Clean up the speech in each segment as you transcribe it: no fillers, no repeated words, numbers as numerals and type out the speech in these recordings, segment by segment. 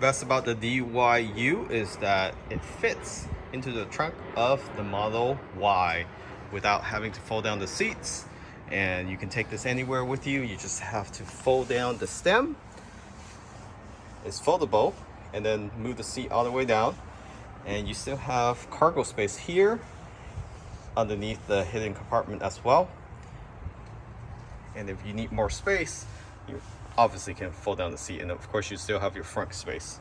Best about the DYU is that it fits into the trunk of the Model Y without having to fold down the seats. And you can take this anywhere with you. You just have to fold down the stem. It's foldable, and then move the seat all the way down. And you still have cargo space here underneath the hidden compartment as well. And if you need more space, you obviously can fold down the seat, and of course you still have your front space.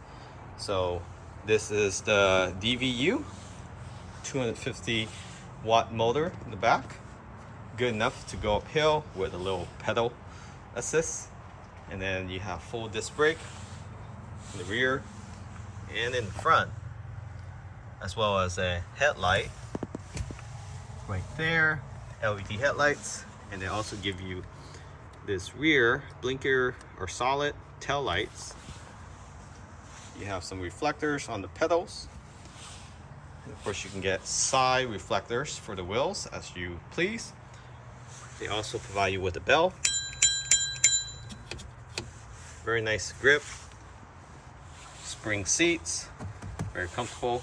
So this is the DVU 250 watt motor in the back, good enough to go uphill with a little pedal assist. And then you have full disc brake in the rear and in the front, as well as a headlight right there, LED headlights. And they also give you this rear blinker or solid tail lights. You have some reflectors on the pedals, and of course you can get side reflectors for the wheels as you please. They also provide you with a bell. Very nice grip, spring seats, very comfortable,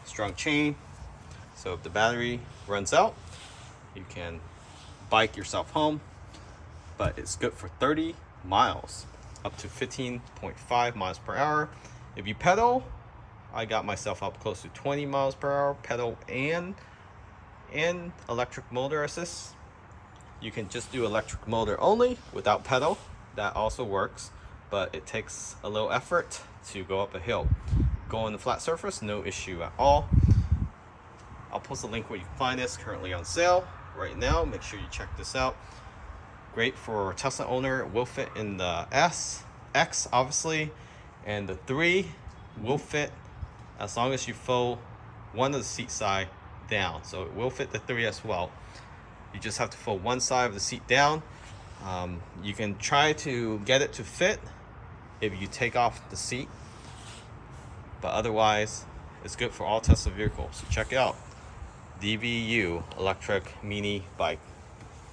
strong chain, so if the battery runs out you can bike yourself home. But it's good for 30 miles, up to 15.5 miles per hour. If you pedal, I got myself up close to 20 miles per hour, pedal and electric motor assist. You can just do electric motor only without pedal, that also works, but it takes a little effort to go up a hill. Go on the flat surface, no issue at all. I'll post a link where you can find this, currently on sale right now. Make sure you check this out. Great for Tesla owner. Will fit in the S, X obviously, and the 3 will fit as long as you fold one of the seat side down. So it will fit the 3 as well. You just have to fold one side of the seat down. You can try to get it to fit if you take off the seat, but otherwise it's good for all Tesla vehicles. So check it out. DVU electric mini bike.